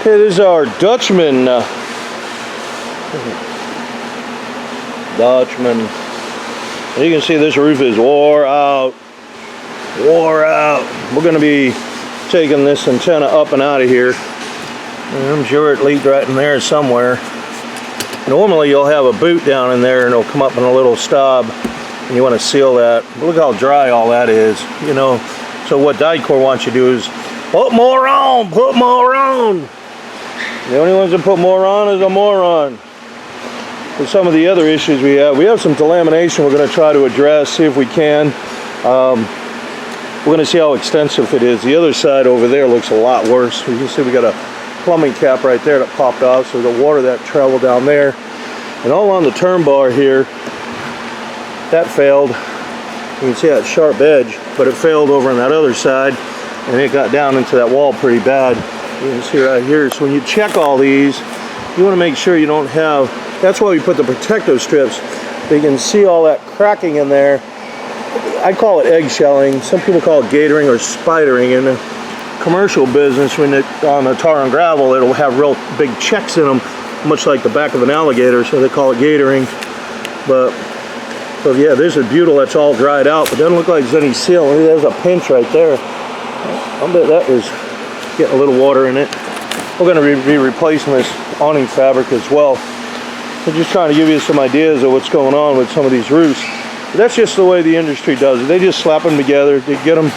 Okay, this is our Dutchman. Dutchman. You can see this roof is wore out. Wore out. We're going to be taking this antenna up and out of here. I'm sure it leaked right in there somewhere. Normally you'll have a boot down in there and it'll come up in a little stub and you want to seal that. But look how dry all that is, you know. So what Dicor wants you to do is put more on, put more on. The only ones that put more on is a moron. For some of the other issues we have some delamination we're going to try to address, see if we can. We're going to see how extensive it is. The other side over there looks a lot worse. You can see we got a plumbing cap right there that popped off, so the water that traveled down there. And all on the turn bar here, that failed. You can see that sharp edge, but it failed over on that other side, and it got down into that wall pretty bad. You can see right here. So when you check all these, you want to make sure you don't have, that's why we put the protective strips. So you can see all that cracking in there. I call it eggshelling. Some people call it gatoring or spidering. In the commercial business, when on the tar and gravel, it'll have real big checks in them, much like the back of an alligator, so they call it gatoring. But so yeah, there's a butyl that's all dried out, but it doesn't look like there's any seal. There's a pinch right there. I'll bet that was getting a little water in it. We're going to be replacing this awning fabric as well. We're just trying to give you some ideas of what's going on with some of these roofs. But that's just the way the industry does it. They just slap them together. They get them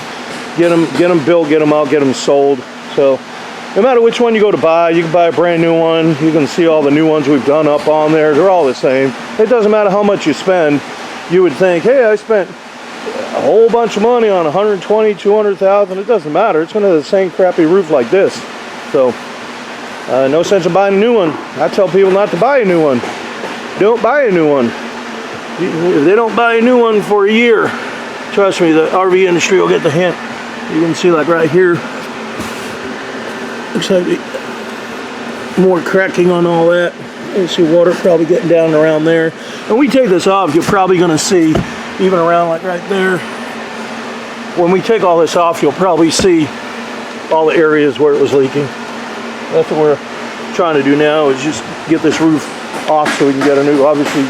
built, get them out, get them sold. So no matter which one you go to buy, you can buy a brand new one. You can see all the new ones we've done up on there. They're all the same. It doesn't matter how much you spend. You would think, hey, I spent a whole bunch of money on 120, 200,000. It doesn't matter. It's going to have the same crappy roof like this. So no sense in buying a new one. I tell people not to buy a new one. Don't buy a new one. If they don't buy a new one for a year, trust me, the RV industry will get the hint. You can see like right here, looks like more cracking on all that. You see water probably getting down around there. And we take this off, you're probably going to see, even around like right there, when we take all this off, you'll probably see all the areas where it was leaking. That's what we're trying to do now, is just get this roof off so we can get a new, obviously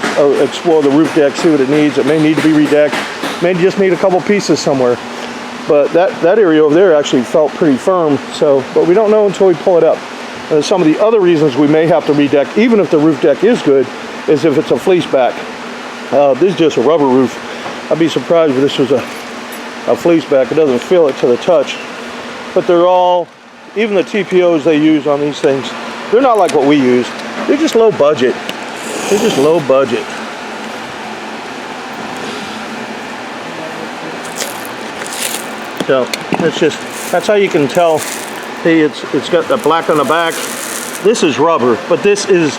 explore the roof deck, see what it needs. It may need to be redecked, may just need a couple pieces somewhere. But that area over there actually felt pretty firm, so, but we don't know until we pull it up. And some of the other reasons we may have to redeck, even if the roof deck is good, is if it's a fleece back. This is just a rubber roof. I'd be surprised if this was a fleece back. It doesn't feel it to the touch. But they're all, even the TPOs they use on these things, they're not like what we use. They're just low budget. They're just low budget. So that's how you can tell. Hey, it's got the black on the back. This is rubber, but this is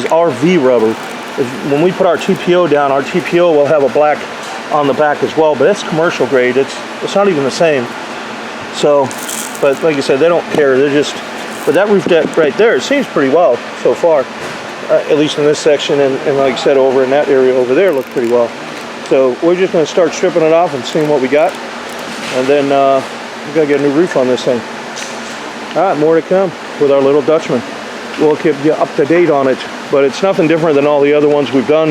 RV rubber. When we put our TPO down, our TPO will have a black on the back as well, but that's commercial grade. It's not even the same. So, but like I said, they don't care. They're just, but that roof deck right there, it seems pretty well so far, at least in this section, and like I said, over in that area over there looked pretty well. So we're just going to start stripping it off and seeing what we got, and then we got to get a new roof on this thing. All right, more to come with our little Dutchman. We'll keep you up to date on it, but it's nothing different than all the other ones we've done.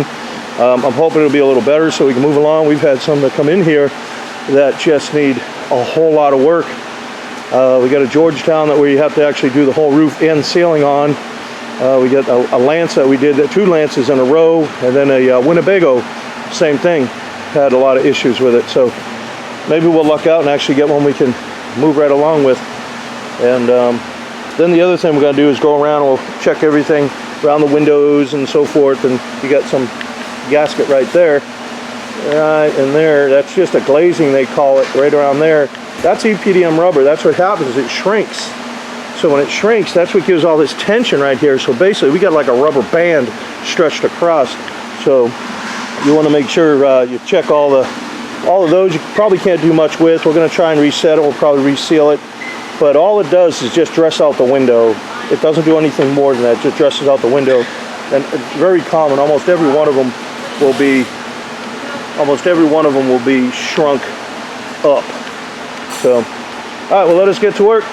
I'm hoping it'll be a little better so we can move along. We've had some that come in here that just need a whole lot of work. We got a Georgetown that where you have to actually do the whole roof and ceiling on. We got a lance that we did, two lances in a row, and then a Winnebago, same thing, had a lot of issues with it. So maybe we'll luck out and actually get one we can move right along with. And then the other thing we're going to do is go around and we'll check everything around the windows and so forth. And you got some gasket right there, right in there. That's just a glazing, they call it, right around there. That's EPDM rubber. That's what happens, it shrinks. So when it shrinks, that's what gives all this tension right here. So basically we got like a rubber band stretched across. So you want to make sure you check all of those. You probably can't do much with. We're going to try and reset it. We'll probably reseal it. But all it does is just dress out the window. It doesn't do anything more than that. It just dresses out the window. And it's very common. Almost every one of them will be shrunk up. So, all right, well, let us get to work,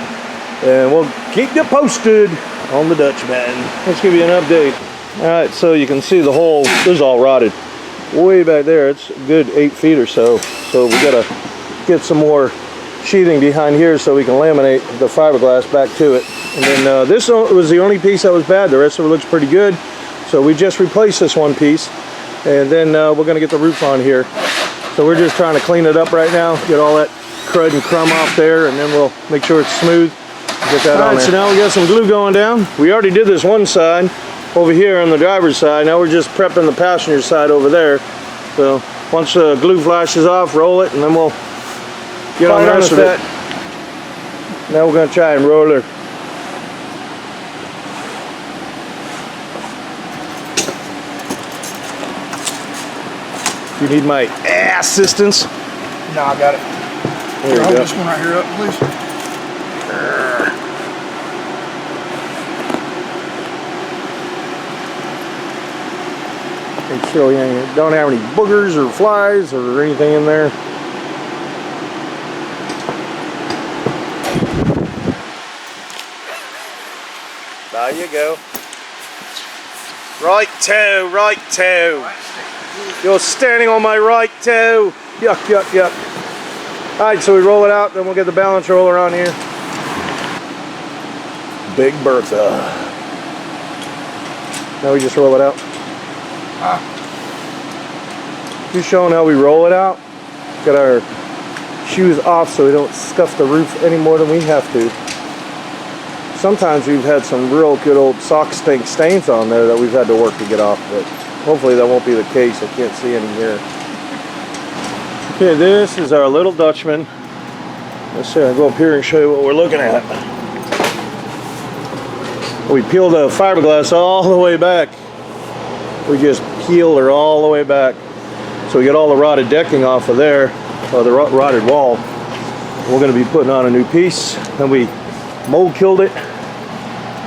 and we'll keep you posted on the Dutchman. Let's give you an update. All right, so you can see the hole. This is all rotted. Way back there, it's a good 8 feet or so. So we gotta get some more sheathing behind here so we can laminate the fiberglass back to it. And then this was the only piece that was bad. The rest of it looks pretty good. So we just replaced this one piece. And then we're gonna get the roof on here. So we're just trying to clean it up right now, get all that crud and crumb off there, and then we'll make sure it's smooth. Get that on there. So now we got some glue going down. We already did this one side over here on the driver's side. Now we're just prepping the passenger side over there. So once the glue flashes off, roll it, and then we'll get on the rest of it. Now we're going to try and roll her. You need my assistance? No, I got it. There you go. Hold this one right here up, please. Make sure you don't have any boogers or flies or anything in there. There you go. Right toe, right toe. You're standing on my right toe. Yuck, yuck, yuck. Alright, so we roll it out, then we'll get the balance roller on here. Big Bertha. Now we just roll it out. Just showing how we roll it out. Got our shoes off so we don't scuff the roof any more than we have to. Sometimes we've had some real good old sock stink stains on there that we've had to work to get off, but hopefully that won't be the case. I can't see any here. Okay, this is our little Dutchman. Let's see, I'll go up here and show you what we're looking at. We peeled the fiberglass all the way back. We just peeled her all the way back. So we get all the rotted decking off of there, or the rotted wall. We're going to be putting on a new piece. Then we mold killed it.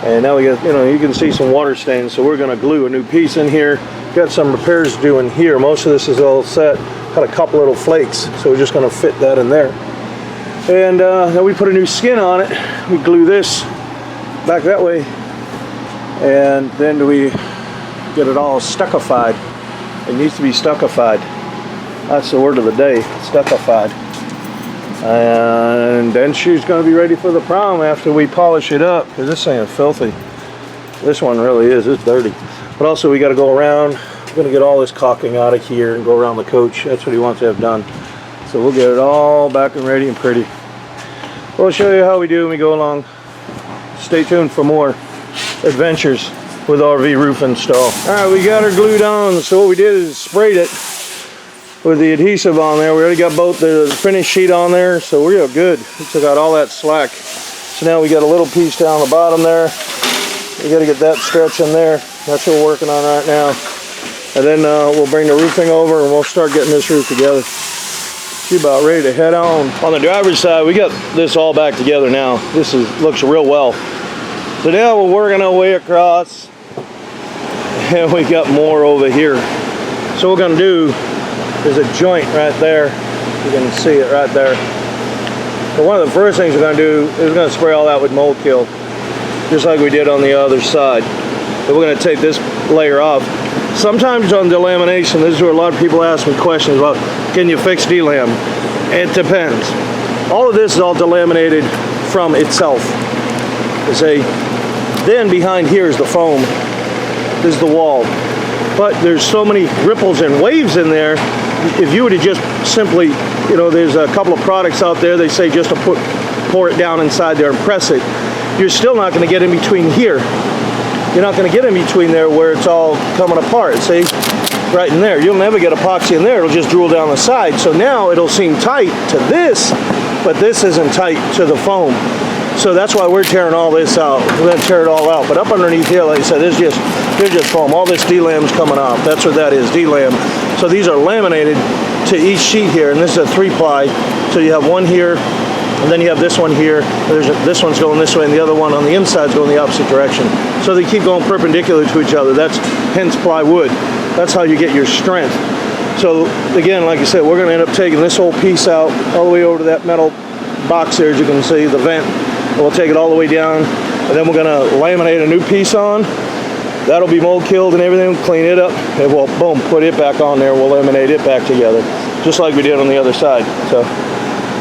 And now we got, you can see some water stains. So we're going to glue a new piece in here. Got some repairs to do in here. Most of this is all set. Got a couple little flakes. So we're just going to fit that in there. And then we put a new skin on it. We glue this back that way. And then we get it all stuckified. It needs to be stuckified. That's the word of the day, stuckified. And then she's going to be ready for the prom after we polish it up, because this thing is filthy. This one really is, it's dirty. But also we got to go around, we're going to get all this caulking out of here and go around the coach. That's what he wants to have done. So we'll get it all back and ready and pretty. We'll show you how we do when we go along. Stay tuned for more adventures with RV roof install. Alright, we got her glued on. So what we did is sprayed it with the adhesive on there. We already got both the finished sheet on there, so we're good. We took out all that slack. So now we got a little piece down the bottom there. We got to get that stretch in there. That's what we're working on right now. And then we'll bring the roofing over and we'll start getting this roof together. She's about ready to head on. On the driver's side, we got this all back together now. This looks real well. So now we're working our way across. And we got more over here. So what we're going to do is a joint right there. You can see it right there. So one of the first things we're going to do is we're going to spray all that with mold kill, just like we did on the other side. So we're going to take this layer off. Sometimes on delamination, this is where a lot of people ask me questions about, can you fix delam? It depends. All of this is all delaminated from itself. You see, then behind here is the foam. This is the wall. But there's so many ripples and waves in there. If you were to just simply, there's a couple of products out there, they say just to pour it down inside there and press it. You're still not going to get in between here. You're not going to get in between there where it's all coming apart. See, right in there. You'll never get epoxy in there. It'll just drool down the side. So now it'll seem tight to this, but this isn't tight to the foam. So that's why we're tearing all this out. We're going to tear it all out. But up underneath here, like I said, there's just foam. All this delam's coming off. That's what that is, delam. So these are laminated to each sheet here, and this is a 3-ply. So you have one here, and then you have this one here. This one's going this way, and the other one on the inside is going the opposite direction. So they keep going perpendicular to each other. That's hence plywood. That's how you get your strength. So again, like I said, we're going to end up taking this whole piece out all the way over to that metal box there, as you can see, the vent. We'll take it all the way down, and then we're gonna laminate a new piece on. That'll be mold killed and everything, clean it up, and we'll, boom, put it back on there. We'll laminate it back together, just like we did on the other side. So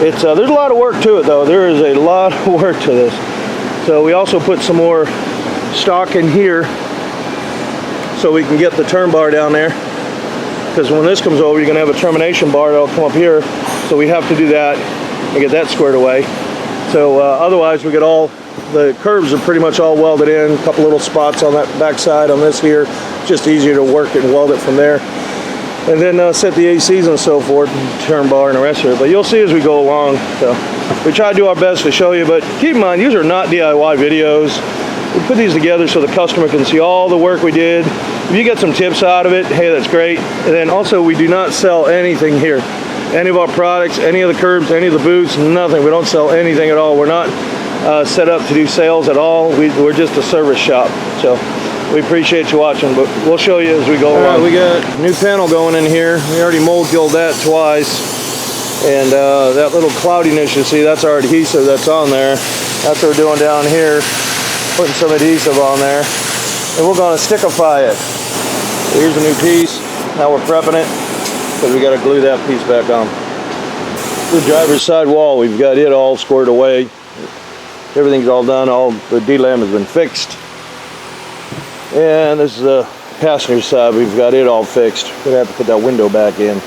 it's there's a lot of work to it, though. There is a lot of work to this. So we also put some more stock in here so we can get the turn bar down there, because when this comes over, you're gonna have a termination bar that'll come up here. So we have to do that and get that squared away. So otherwise, we get all the curves are pretty much all welded in. A couple little spots on that back side on this here. Just easier to work and weld it from there. And then set the ACs and so forth, and turn bar and the rest of it. But you'll see as we go along. So we try to do our best to show you, but keep in mind, these are not DIY videos. We put these together so the customer can see all the work we did. If you get some tips out of it, hey, that's great. And then also, we do not sell anything here. Any of our products, any of the curbs, any of the boots, nothing. We don't sell anything at all. We're not set up to do sales at all. We're just a service shop. So we appreciate you watching, but we'll show you as we go along. We got a new panel going in here. We already mold killed that twice. And that little cloudiness you see, that's our adhesive that's on there. That's what we're doing down here, putting some adhesive on there. And we're gonna stickify it. Here's a new piece. Now we're prepping it, because we gotta glue that piece back on. The driver's side wall, we've got it all squared away. Everything's all done, all the D-lam has been fixed. And this is the passenger side, we've got it all fixed. We're gonna have to put that window back in.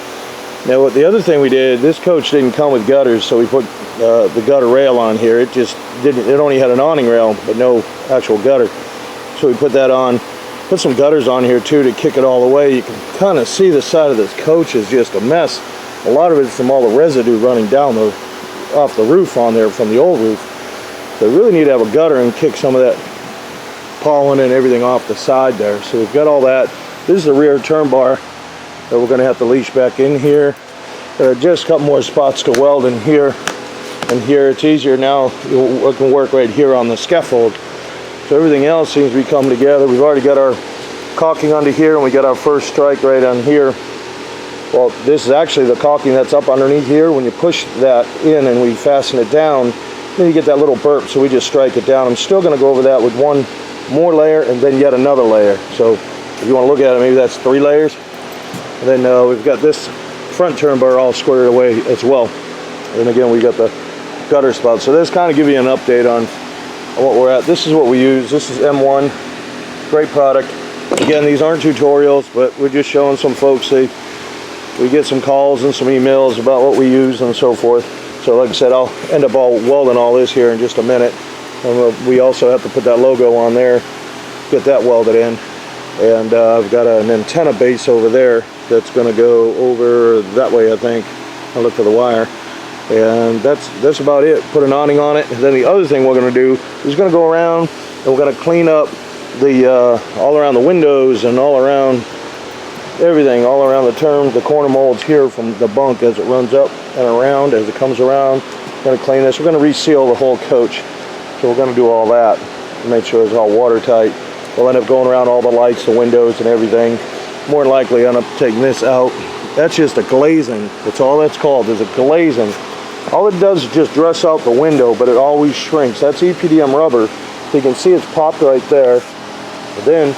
Now the other thing we did, this coach didn't come with gutters, so we put the gutter rail on here. It just didn't, it only had an awning rail, but no actual gutter. So we put that on, put some gutters on here too to kick it all the way. You can kind of see the side of this coach is just a mess. A lot of it's from all the residue running down off the roof on there from the old roof. So we really need to have a gutter and kick some of that pollen and everything off the side there. So we've got all that. This is the rear turn bar that we're going to have to leash back in here. Just a couple more spots to weld in here and here. It's easier now. We can work right here on the scaffold. So everything else seems to be coming together. We've already got our caulking under here, and we got our first strike right on here. Well, this is actually the caulking that's up underneath here. When you push that in and we fasten it down, then you get that little burp, so we just strike it down. I'm still going to go over that with one more layer and then yet another layer. So if you want to look at it, maybe that's 3 layers. And then we've got this front turn bar all squared away as well. And again, we got the gutter spout. So this kind of give you an update on what we're at. This is what we use. This is M1. Great product. Again, these aren't tutorials, but we're just showing some folks. We get some calls and some emails about what we use and so forth. So like I said, I'll end up all welding all this here in just a minute. And we also have to put that logo on there, get that welded in. And I've got an antenna base over there that's going to go over that way, I think. I'll look for the wire. And that's about it. Put an awning on it. And then the other thing we're going to do is going to go around and we're going to clean up the all around the windows and all around everything, all around the corner molds here from the bunk as it runs up and around, as it comes around. We're going to clean this. We're going to reseal the whole coach. So we're going to do all that. Make sure it's all watertight. We'll end up going around all the lights, the windows, and everything. More than likely, end up taking this out. That's just a glazing. That's all that's called, is a glazing. All it does is just dress out the window, but it always shrinks. That's EPDM rubber. So you can see it's popped right there. But then,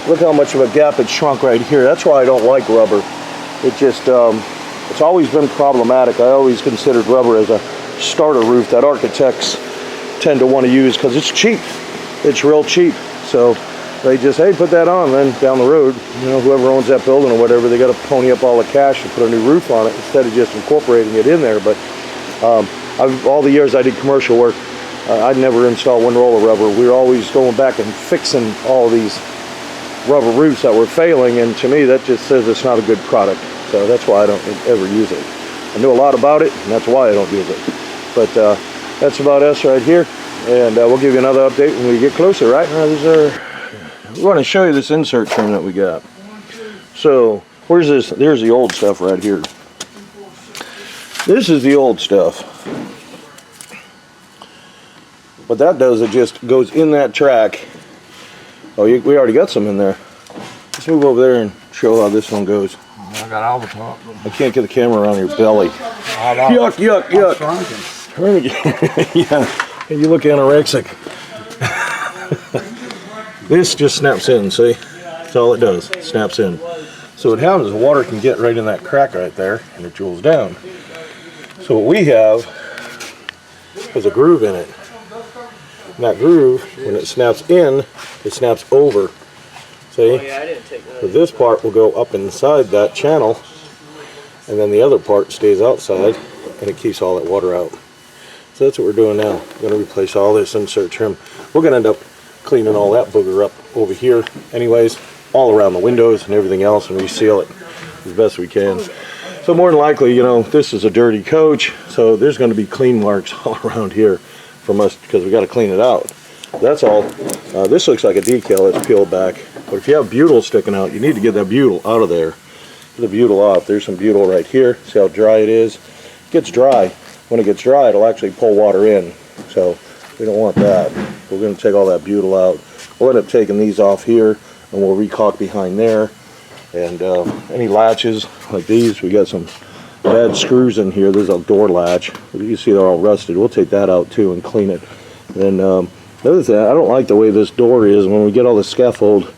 look how much of a gap it shrunk right here. That's why I don't like rubber. It just, it's always been problematic. I always considered rubber as a starter roof that architects tend to want to use because it's cheap. It's real cheap. So they just, hey, put that on. Then down the road, you know, whoever owns that building or whatever, they got to pony up all the cash to put a new roof on it instead of just incorporating it in there. But all the years I did commercial work, I'd never install one roll of rubber. We were always going back and fixing all these rubber roofs that were failing, and to me that just says it's not a good product. So that's why I don't ever use it. I know a lot about it, and that's why I don't use it. But that's about us right here, and we'll give you another update when we get closer, right? We want to show you this insert trim that we got. So where's this? There's the old stuff right here. This is the old stuff. What that does, it just goes in that track. Oh, we already got some in there. Let's move over there and show how this one goes. I got all the top. I can't get the camera around your belly. Yuck, yuck, yuck. Yeah, you look anorexic. This just snaps in, see? That's all it does, it snaps in. So what happens is water can get right in that crack right there and it jewels down. So what we have is a groove in it. And that groove, when it snaps in, it snaps over. See? So this part will go up inside that channel, and then the other part stays outside, and it keeps all that water out. So that's what we're doing now. We're going to replace all this insert trim. We're going to end up cleaning all that booger up over here anyways, all around the windows and everything else, and reseal it as best we can. So more than likely, you know, this is a dirty coach, so there's going to be clean marks all around here from us because we got to clean it out. That's all. This looks like a decal that's peeled back, but if you have butyl sticking out, you need to get that butyl out of there. Get the butyl off. There's some butyl right here. See how dry it is? It gets dry. When it gets dry, it'll actually pull water in, so we don't want that. We're going to take all that butyl out. We'll end up taking these off here, and we'll recaulk behind there. And any latches like these, we got some bad screws in here. There's a door latch. You can see they're all rusted. We'll take that out too and clean it. And the other thing, I don't like the way this door is. When we get all the scaffold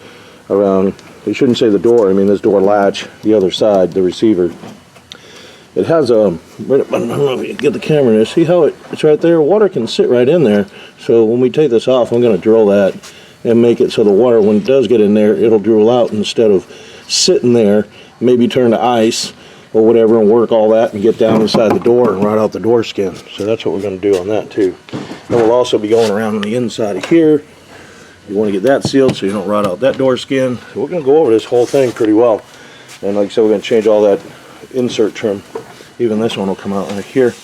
around, they shouldn't say the door, I mean this door latch, the other side, the receiver. It has a, I don't know if you can get the camera there, see how it's right there? Water can sit right in there. So when we take this off, I'm going to drill that and make it so the water, when it does get in there, it'll drool out instead of sitting there, maybe turn to ice or whatever and work all that and get down inside the door and rot out the door skin. So that's what we're going to do on that too. And we'll also be going around on the inside of here. You want to get that sealed so you don't rot out that door skin. So we're going to go over this whole thing pretty well. And like I said, we're going to change all that insert trim. Even this one will come out right here.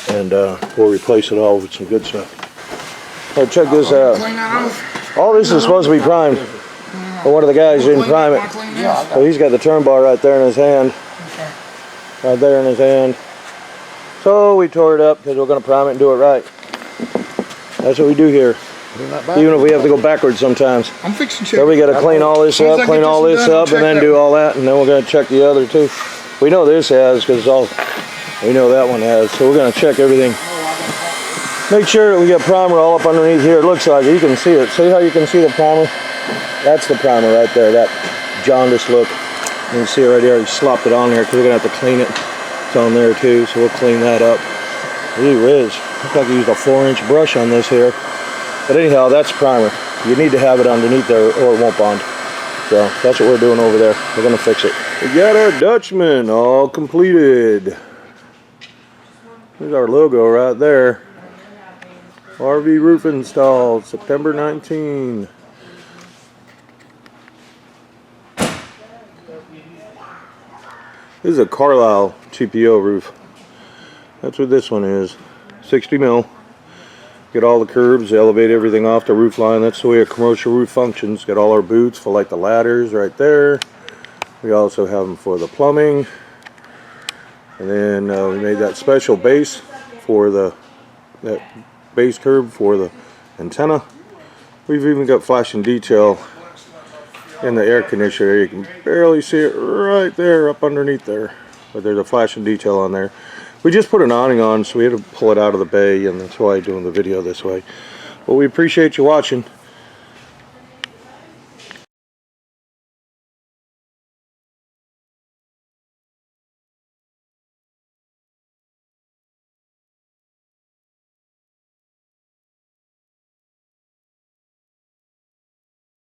And we'll replace it all with some good stuff. All right, check this out. All this is supposed to be primed. But one of the guys didn't prime it. So he's got the turn bar right there in his hand. Right there in his hand. So we tore it up because we're going to prime it and do it right. That's what we do here. Even if we have to go backwards sometimes. I'm fixing so we got to clean all this up, clean all this up, and then do all that, and then we're going to check the other two. We know this has, because all we know that one has. So we're going to check everything. Make sure that we get primer all up underneath here. It looks like it. You can see it. See how you can see the primer? That's the primer right there. That jaundice look. You can see it right there. He slopped it on there because we're going to have to clean it. It's on there too, so we'll clean that up. Gee whiz. Looks like I used a 4-inch brush on this here. But anyhow, that's primer. You need to have it underneath there or it won't bond. So that's what we're doing over there. We're going to fix it. We got our Dutchman all completed. There's our logo right there. RV roof installed September 19. This is a Carlisle TPO roof. That's what this one is. 60 mil. Get all the curbs, elevate everything off the roof line. That's the way a commercial roof functions. Got all our boots for like the ladders right there. We also have them for the plumbing. And then we made that special base for that base curb for the antenna. We've even got flashing detail in the air conditioner. You can barely see it right there up underneath there, but there's a flashing detail on there. We just put an awning on, so we had to pull it out of the bay, and that's why I'm doing the video this way. Well, we appreciate you watching.